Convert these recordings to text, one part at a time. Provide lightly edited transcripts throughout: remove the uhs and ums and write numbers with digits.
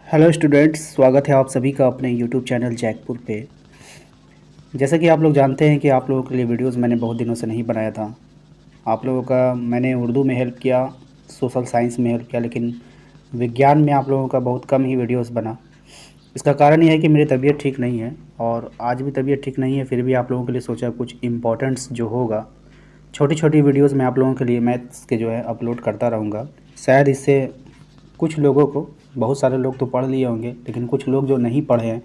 Hello students, स्वागत है आप सभी का अपने यूट्यूब चैनल जैकपुर पे। जैसा कि आप लोग जानते हैं कि आप लोगों के लिए वीडियोस मैंने बहुत दिनों से नहीं बनाया था। आप लोगों का मैंने उर्दू में हेल्प किया, सोशल साइंस में हेल्प किया, लेकिन विज्ञान में आप लोगों का बहुत कम ही वीडियोस बना। इसका कारण ये है कि मेरी तबीयत ठीक नहीं है और आज भी तबीयत ठीक नहीं है, फिर भी आप लोगों के लिए सोचा कुछ इम्पोर्टेंट्स जो होगा, छोटी छोटी वीडियोज़ मैं आप लोगों के लिए मैथ्स के जो है अपलोड करता रहूँगा। शायद इससे कुछ लोगों को, बहुत सारे लोग तो पढ़ लिए होंगे लेकिन कुछ लोग जो नहीं पढ़े हैं,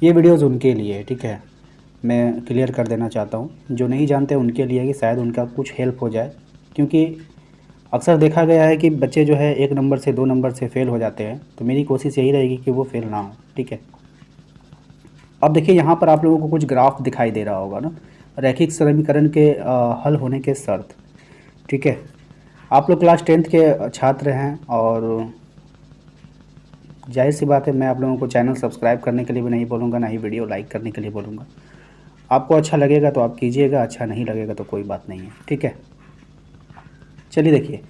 ये वीडियोज़ उनके लिए है। ठीक है, मैं क्लियर कर देना चाहता हूँ, जो नहीं जानते उनके लिए कि शायद उनका कुछ हेल्प हो जाए। क्योंकि अक्सर देखा गया है कि बच्चे जो है 1 नंबर से 2 नंबर से फ़ेल हो जाते हैं, तो मेरी कोशिश यही रहेगी कि वो फ़ेल ना हो। ठीक है, अब देखिए यहाँ पर आप लोगों को कुछ ग्राफ दिखाई दे रहा होगा ना, रैखिक समीकरण के हल होने के शर्त। ठीक है, आप लोग क्लास 10th के छात्र हैं और जाहिर सी बात है मैं आप लोगों को चैनल सब्सक्राइब करने के लिए भी नहीं बोलूँगा, ना ही वीडियो लाइक करने के लिए बोलूँगा। आपको अच्छा लगेगा तो आप कीजिएगा, अच्छा नहीं लगेगा तो कोई बात नहीं है। ठीक है, चलिए देखिए,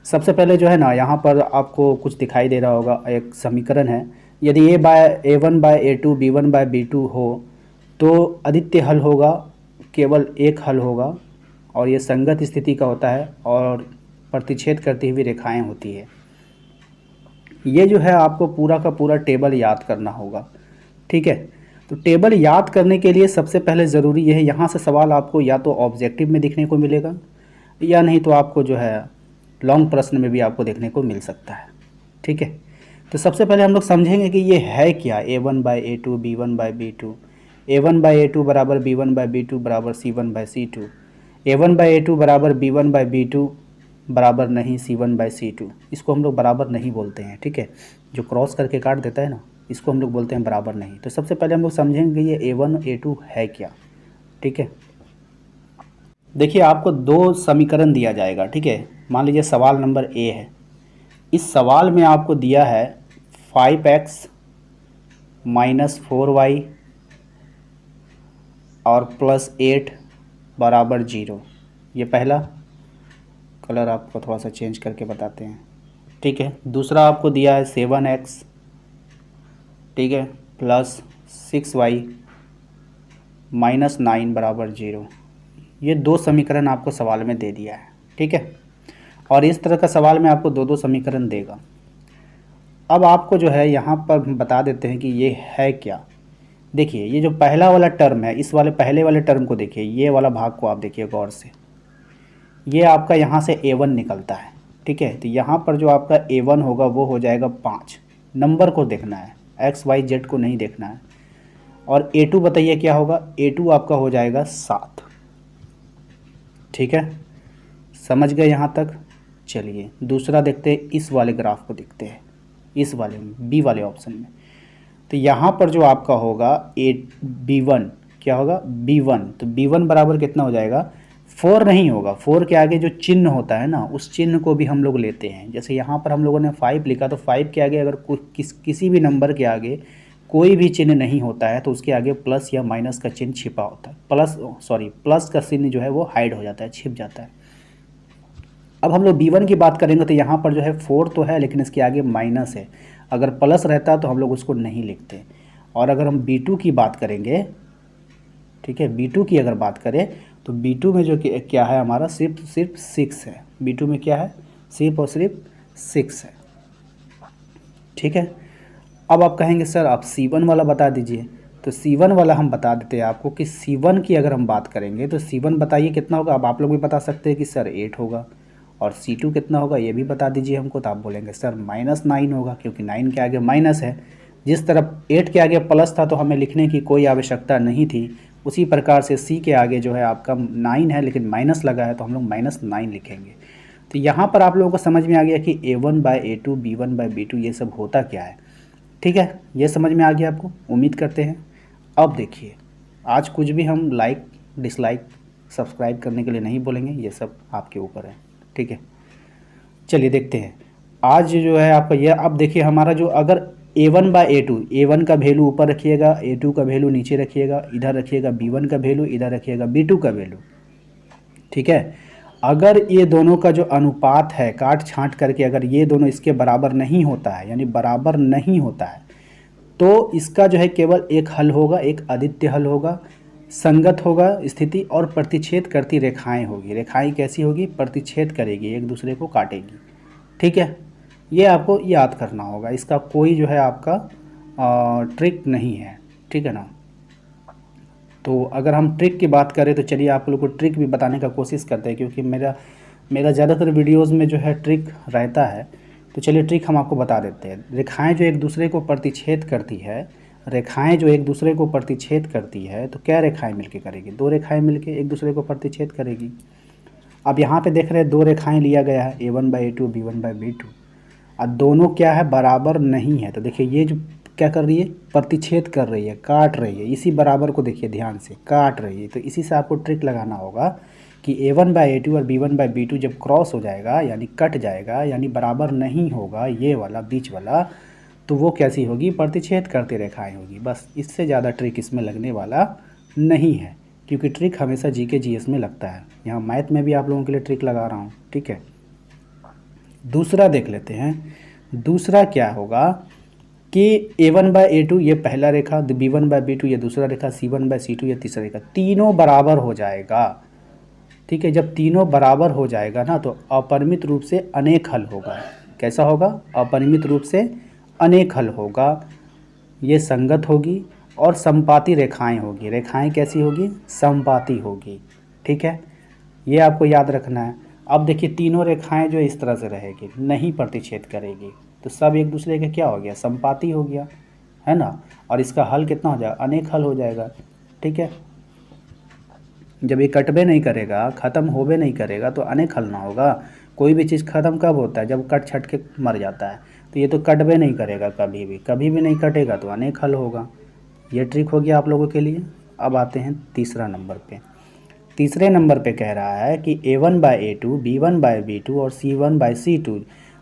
सबसे पहले जो है ना, यहाँ पर आपको कुछ दिखाई दे रहा होगा, एक समीकरण है। यदि A/A1/A2 B1/B2 हो तो अद्वितीय हल होगा, केवल एक हल होगा और ये संगत स्थिति का होता है और प्रतिच्छेद करती हुई रेखाएं होती है। ये जो है आपको पूरा का पूरा टेबल याद करना होगा। ठीक है, तो टेबल याद करने के लिए सबसे पहले ज़रूरी ये है, यहाँ से सवाल आपको या तो ऑब्जेक्टिव में दिखने को मिलेगा या नहीं तो आपको जो है लॉन्ग प्रश्न में भी आपको देखने को मिल सकता है। ठीक है, तो सबसे पहले हम लोग समझेंगे कि ये है क्या। A1/A2 B1/B2, A1/A2 बराबर B1/B2 बराबर C1/C2, A1/A2 बराबर B1/B2 बराबर नहीं C1/C2। इसको हम लोग बराबर नहीं बोलते हैं। ठीक है, जो क्रॉस करके काट देता है ना, इसको हम लोग बोलते हैं बराबर नहीं। तो सबसे पहले हम लोग समझेंगे ये A1 A2 है क्या। ठीक है, देखिए आपको दो समीकरण दिया जाएगा। ठीक है, मान लीजिए सवाल नंबर ए है। इस सवाल में आपको दिया है 5x माइनस 4y और प्लस 8 बराबर 0। ये पहला कलर आपको थोड़ा सा चेंज करके बताते हैं। ठीक है, दूसरा आपको दिया है 7x, ठीक है, प्लस 6y माइनस 9 बराबर 0। ये दो समीकरण आपको सवाल में दे दिया है। ठीक है, और इस तरह का सवाल में आपको दो दो समीकरण देगा। अब आपको जो है यहाँ पर बता देते हैं कि ये है क्या। देखिए, ये जो पहला वाला टर्म है, इस वाले पहले वाले टर्म को देखिए, ये वाला भाग को आप देखिए गौर से। ये आपका यहाँ से A1 निकलता है। ठीक है, तो यहाँ पर जो आपका A1 होगा वो हो जाएगा 5। नंबर को देखना है, XYZ को नहीं देखना है। और A2 बताइए क्या होगा। A2 आपका हो जाएगा 7। ठीक है, समझ गए यहाँ तक। चलिए दूसरा देखते हैं, इस वाले ग्राफ को देखते हैं, इस वाले में, बी वाले ऑप्शन में। तो यहाँ पर जो आपका होगा B1 क्या होगा, B1। तो B1 बराबर कितना हो जाएगा, 4 नहीं होगा। 4 के आगे जो चिन्ह होता है ना, उस चिन्ह को भी हम लोग लेते हैं। जैसे यहाँ पर हम लोगों ने 5 लिखा, तो 5 के आगे अगर किसी भी नंबर के आगे कोई भी चिन्ह नहीं होता है तो उसके आगे प्लस या माइनस का चिन्ह छिपा होता है। प्लस का चिन्ह जो है वो हाइड हो जाता है, छिप जाता है। अब हम लोग B1 की बात करेंगे तो यहाँ पर जो है 4 तो है लेकिन इसके आगे माइनस है। अगर प्लस रहता तो हम लोग उसको नहीं लिखते। और अगर हम B2 की बात करेंगे, ठीक है, B2 की अगर बात करें तो B2 में जो क्या है हमारा, सिर्फ 6 है। B2 में क्या है, सिर्फ और सिर्फ 6 है। ठीक है, अब आप कहेंगे सर आप C1 वाला बता दीजिए। तो C1 वाला हम बता देते हैं आपको कि C1 की अगर हम बात करेंगे तो C1 बताइए कितना होगा। अब आप लोग भी बता सकते हैं कि सर 8 होगा। और C2 कितना होगा ये भी बता दीजिए हमको। तो आप बोलेंगे सर -9 होगा, क्योंकि 9 के आगे माइनस है। जिस तरफ 8 के आगे प्लस था तो हमें लिखने की कोई आवश्यकता नहीं थी, उसी प्रकार से C के आगे जो है आपका 9 है लेकिन माइनस लगा है तो हम लोग -9 लिखेंगे। तो यहाँ पर आप लोगों को समझ में आ गया कि A1/A2 B1/B2 ये सब होता क्या है। ठीक है, ये समझ में आ गया आपको, उम्मीद करते हैं। अब देखिए, आज कुछ भी हम लाइक डिसलाइक सब्सक्राइब करने के लिए नहीं बोलेंगे, ये सब आपके ऊपर है। ठीक है, चलिए देखते हैं आज जो है आपका यह। अब देखिए हमारा जो, अगर A1/A2, A1 का वैल्यू ऊपर रखिएगा, A2 का वैल्यू नीचे रखिएगा, इधर रखिएगा B1 का वैल्यू, इधर रखिएगा B2 का वैल्यू। ठीक है, अगर ये दोनों का जो अनुपात है, काट छांट करके अगर ये दोनों इसके बराबर नहीं होता है, यानी बराबर नहीं होता है, तो इसका जो है केवल एक हल होगा, एक अद्वितीय हल होगा, संगत होगा स्थिति, और प्रतिच्छेद करती रेखाएं होगी। रेखाएं कैसी होगी? प्रतिच्छेद करेगी, एक दूसरे को काटेगी। ठीक है, ये आपको याद करना होगा, इसका कोई जो है आपका ट्रिक नहीं है। ठीक है ना। तो अगर हम ट्रिक की बात करें तो चलिए आप लोग को ट्रिक भी बताने का कोशिश करते हैं, क्योंकि मेरा ज़्यादातर वीडियोस में जो है ट्रिक रहता है। तो चलिए ट्रिक हम आपको बता देते हैं। रेखाएं जो एक दूसरे को प्रतिच्छेद करती है, रेखाएं जो एक दूसरे को प्रतिच्छेद करती है, तो क्या रेखाएं मिलके करेगी? दो रेखाएं मिलके एक दूसरे को प्रतिच्छेद करेगी। अब यहाँ पे देख रहे हैं दो रेखाएं लिया गया है, A1/A2 B1/B2। अब दोनों क्या है? बराबर नहीं है। तो देखिए ये जो क्या कर रही है? प्रतिच्छेद कर रही है, काट रही है। इसी बराबर को देखिए ध्यान से, काट रही है। तो इसी से आपको ट्रिक लगाना होगा कि A1/A2 और B1/B2 जब क्रॉस हो जाएगा, यानी कट जाएगा, यानी बराबर नहीं होगा, ये वाला बीच वाला, तो वो कैसी होगी? प्रतिच्छेद करती रेखाएं होगी। बस इससे ज़्यादा ट्रिक इसमें लगने वाला नहीं है, क्योंकि ट्रिक हमेशा GK GS में लगता है। यहाँ मैथ में भी आप लोगों के लिए ट्रिक लगा रहा हूँ। ठीक है, दूसरा देख लेते हैं। दूसरा क्या होगा कि A1/A2 ये पहला रेखा, B1/B2 ये दूसरा रेखा, C1/C2 ये तीसरा रेखा, तीनों बराबर हो जाएगा। ठीक है, जब तीनों बराबर हो जाएगा ना, तो अपरिमित रूप से अनेक हल होगा। कैसा होगा? अपरिमित रूप से अनेक हल होगा। ये संगत होगी और समपाती रेखाएं होगी। रेखाएं कैसी होगी? समपाती होगी। ठीक है, ये आपको याद रखना है। अब देखिए तीनों रेखाएं जो इस तरह से रहेगी, नहीं प्रतिच्छेद करेगी, तो सब एक दूसरे के क्या हो गया? समपाती हो गया, है ना। और इसका हल कितना हो जाएगा? अनेक हल हो जाएगा। ठीक है, जब ये कटबे नहीं करेगा, ख़त्म होबे नहीं करेगा, तो अनेक हल ना होगा। कोई भी चीज़ ख़त्म कब होता है? जब कट छट के मर जाता है। तो ये तो कटबे नहीं करेगा, कभी भी नहीं कटेगा, तो अनेक हल होगा। ये ट्रिक हो गया आप लोगों के लिए। अब आते हैं तीसरा नंबर पे। तीसरे नंबर पे कह रहा है कि A1/A2 B1/B2 और C1/C2।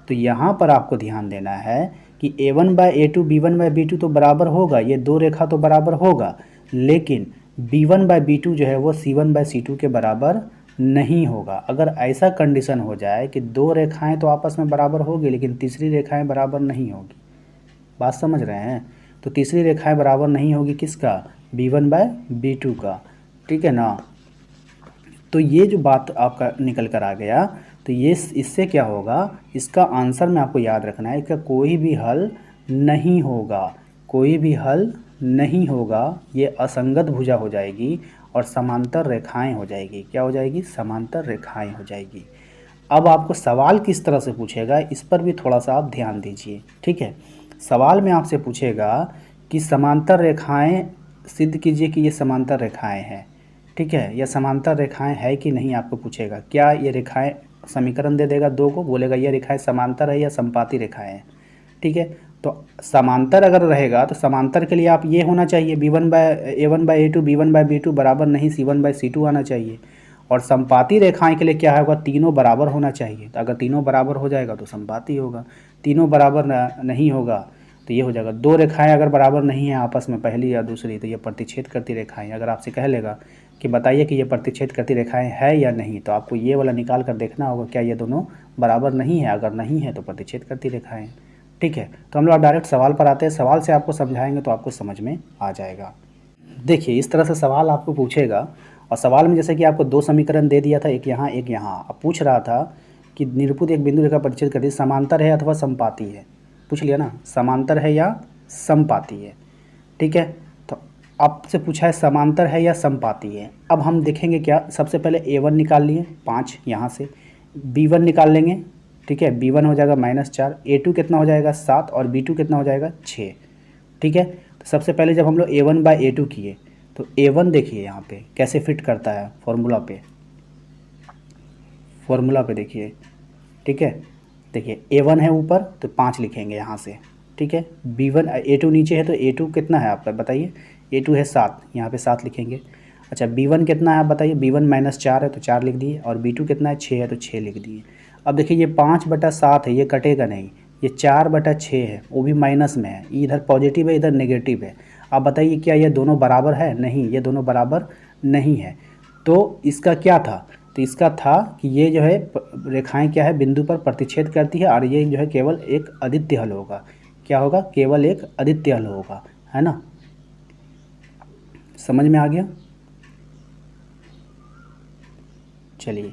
तो यहाँ पर आपको ध्यान देना है कि A1/A2 B1/B2 तो बराबर होगा, ये दो रेखा तो बराबर होगा, लेकिन B1/B2 जो है वो C1/C2 के बराबर नहीं होगा। अगर ऐसा कंडीशन हो जाए कि दो रेखाएं तो आपस में बराबर होगी, लेकिन तीसरी रेखाएं बराबर नहीं होगी, बात समझ रहे हैं? तो तीसरी रेखाएं बराबर नहीं होगी किसका? B1/B2 का। ठीक है ना। तो ये जो बात आपका निकल कर आ गया, तो ये इससे क्या होगा? इसका आंसर में आपको याद रखना है, इसका कोई भी हल नहीं होगा, कोई भी हल नहीं होगा। ये असंगत भुजा हो जाएगी और समांतर रेखाएं हो जाएगी। क्या हो जाएगी? समांतर रेखाएं हो जाएगी। अब आपको सवाल किस तरह से पूछेगा, इस पर भी थोड़ा सा आप ध्यान दीजिए। ठीक है, सवाल में आपसे पूछेगा कि समांतर रेखाएं सिद्ध कीजिए कि ये समांतर रेखाएं हैं। ठीक है, यह समांतर रेखाएं है कि नहीं आपको पूछेगा। क्या ये रेखाएं, समीकरण दे देगा दो को, बोलेगा ये रेखाएं समांतर है या समपाती रेखाएं हैं। ठीक है, तो समांतर अगर रहेगा तो समांतर के लिए आप ये होना चाहिए A1/A2 B1/B2 बराबर नहीं C1/C2 आना चाहिए। और समपाती रेखाएं के लिए क्या होगा? तीनों बराबर होना चाहिए। तो अगर तीनों बराबर हो जाएगा तो समपाती होगा, तीनों बराबर नहीं होगा तो ये हो जाएगा। दो रेखाएं अगर बराबर नहीं है आपस में, पहली या दूसरी, तो ये प्रतिच्छेद करती रेखाएं। अगर आपसे कह लेगा कि बताइए कि ये प्रतिच्छेद करती रेखाएं है या नहीं, तो आपको ये वाला निकाल कर देखना होगा, क्या ये दोनों बराबर नहीं है? अगर नहीं है तो प्रतिच्छेद करती रेखाएं। ठीक है, तो हम लोग डायरेक्ट सवाल पर आते हैं। सवाल से आपको समझाएंगे तो आपको समझ में आ जाएगा। देखिए इस तरह से सवाल आपको पूछेगा, और सवाल में जैसे कि आपको दो समीकरण दे दिया था, एक यहाँ एक यहाँ। अब पूछ रहा था कि निरूपित एक बिंदु रेखा प्रतिच्छेद करती है, समांतर है अथवा समपाती है। पूछ लिया ना, समांतर है या समपाती है। ठीक है, तो आपसे पूछा है समांतर है या समपाती है। अब हम देखेंगे क्या, सबसे पहले A1 निकाल लिए 5 यहाँ से, B1 निकाल लेंगे। ठीक है, B1 हो जाएगा -4, A2 कितना हो जाएगा 7, और B2 कितना हो जाएगा 6। ठीक है, तो सबसे पहले जब हम लोग A1/A2 किए, तो A1 देखिए यहाँ पे कैसे फिट करता है फॉर्मूला पे देखिए। ठीक है, देखिए A1 है ऊपर तो 5 लिखेंगे यहाँ से। ठीक है, B1 A2 नीचे है तो A2 कितना है आपका बताइए? A2 है 7, यहाँ पे 7 लिखेंगे। अच्छा B1 कितना है आप बताइए? B1 -4 है तो 4 लिख दिए, और B2 कितना है 6 है तो 6 लिख दिए। अब देखिए ये 5/7 है, ये कटेगा नहीं। ये 4/6 है, वो भी माइनस में है, इधर पॉजिटिव है इधर नेगेटिव है। आप बताइए क्या ये दोनों बराबर है? नहीं, ये दोनों बराबर नहीं है। तो इसका क्या था? तो इसका था कि ये जो है रेखाएं क्या है, बिंदु पर प्रतिच्छेद करती है, और ये जो है केवल एक अद्वितीय हल होगा। क्या होगा? केवल एक अद्वितीय हल होगा। है ना। समझ में आ गया। चलिए,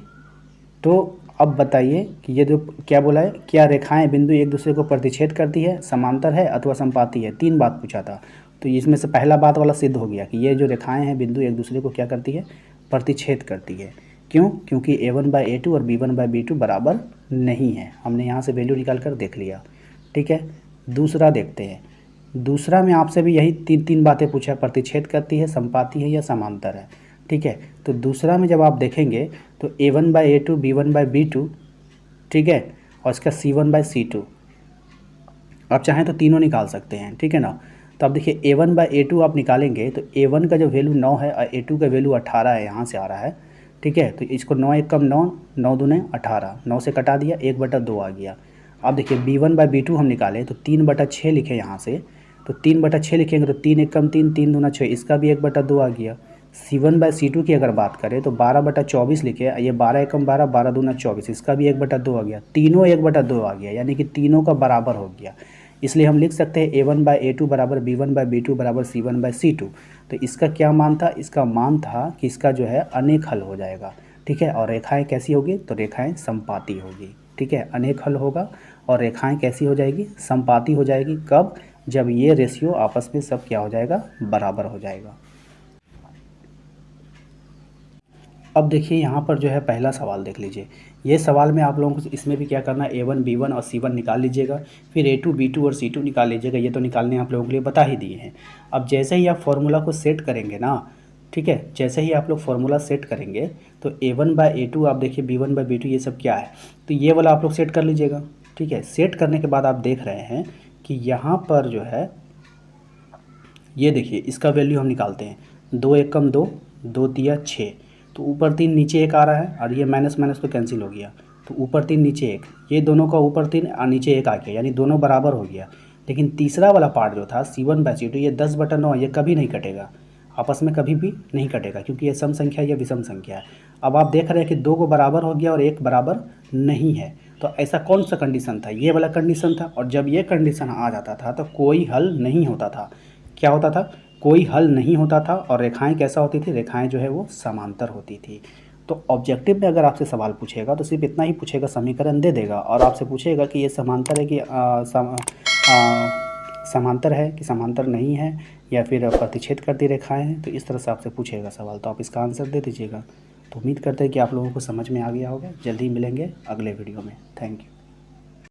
तो अब बताइए कि ये जो क्या बोला है, क्या रेखाएं बिंदु एक दूसरे को प्रतिच्छेद करती है, समांतर है अथवा समपाती है। 3 बात पूछा था, तो इसमें से पहला बात वाला सिद्ध हो गया कि ये जो रेखाएं हैं बिंदु एक दूसरे को क्या करती है, प्रतिच्छेद करती है। क्यों? क्योंकि a1/a2 और b1/b2 बराबर नहीं है। हमने यहाँ से वैल्यू निकाल कर देख लिया। ठीक है, दूसरा देखते हैं। दूसरा में आपसे भी यही तीन बातें पूछा, प्रतिच्छेद करती है, समपाती है या समांतर है। ठीक है, तो दूसरा में जब आप देखेंगे तो a1/a2 b1/b2, ठीक है, और इसका c1/c2, आप चाहें तो तीनों निकाल सकते हैं। ठीक है ना। तो आप देखिए a1/a2 आप निकालेंगे तो a1 का जो वैल्यू 9 है और a2 का वैल्यू 18 है, यहाँ से आ रहा है। ठीक है, तो इसको 9 एक कम 9, 9 दूने 18, 9 से कटा दिया, 1/2 आ गया। अब देखिए b1/b2 हम निकालें तो 3/6 लिखे यहाँ से, तो 3/6 लिखेंगे तो 3 एक कम 3, 3 दूना 6, इसका भी 1/2 आ गया। c1/c2 की अगर बात करें तो 12/24 लिखे, ये 12 एकम 12, 12 दूना 24, इसका भी 1/2 आ गया। तीनों 1/2 आ गया, यानी कि तीनों का बराबर हो गया। इसलिए हम लिख सकते हैं a1/a2 बराबर b1/b2 बराबर c1/c2। तो इसका क्या मान था? इसका मान था कि इसका जो है अनेक हल हो जाएगा। ठीक है, और रेखाएं कैसी होगी? तो रेखाएं समपाती होगी। ठीक है, अनेक हल होगा और रेखाएं कैसी हो जाएगी? समपाती हो जाएगी। कब? जब ये रेशियो आपस में सब क्या हो जाएगा? बराबर हो जाएगा। अब देखिए यहाँ पर जो है पहला सवाल देख लीजिए। ये सवाल में आप लोगों को इसमें भी क्या करना है, a1 b1 और c1 निकाल लीजिएगा, फिर a2 b2 और c2 निकाल लीजिएगा। ये तो निकालने आप लोगों के लिए बता ही दिए हैं। अब जैसे ही आप फॉर्मूला को सेट करेंगे ना, ठीक है, जैसे ही आप लोग फार्मूला सेट करेंगे तो a1/a2 आप देखिए b1/b2 ये सब क्या है, तो ये वाला आप लोग सेट कर लीजिएगा। ठीक है, सेट करने के बाद आप देख रहे हैं कि यहाँ पर जो है ये देखिए इसका वैल्यू हम निकालते हैं। 2 एक कम 2, 2 तिया 6, तो ऊपर 3 नीचे 1 आ रहा है और ये माइनस माइनस तो कैंसिल हो गया, तो ऊपर 3 नीचे 1, ये दोनों का ऊपर 3 और नीचे 1 आ गया, यानी दोनों बराबर हो गया। लेकिन तीसरा वाला पार्ट जो था c1/c2, ये 10/9, ये कभी नहीं कटेगा, आपस में कभी भी नहीं कटेगा, क्योंकि ये सम संख्या या विषम संख्या है। अब आप देख रहे हैं कि 2 को बराबर हो गया और 1 बराबर नहीं है, तो ऐसा कौन सा कंडीशन था? ये वाला कंडीशन था। और जब ये कंडीशन आ जाता था तो कोई हल नहीं होता था। क्या होता था? कोई हल नहीं होता था। और रेखाएं कैसा होती थी? रेखाएं जो है वो समांतर होती थी। तो ऑब्जेक्टिव में अगर आपसे सवाल पूछेगा तो सिर्फ इतना ही पूछेगा, समीकरण दे देगा और आपसे पूछेगा कि ये समांतर है कि समांतर है कि समांतर नहीं है, या फिर प्रतिच्छेद करती रेखाएं हैं। तो इस तरह से आपसे पूछेगा सवाल, तो आप इसका आंसर दे दीजिएगा। तो उम्मीद करते हैं कि आप लोगों को समझ में आ गया होगा। जल्दी मिलेंगे अगले वीडियो में। Thank you.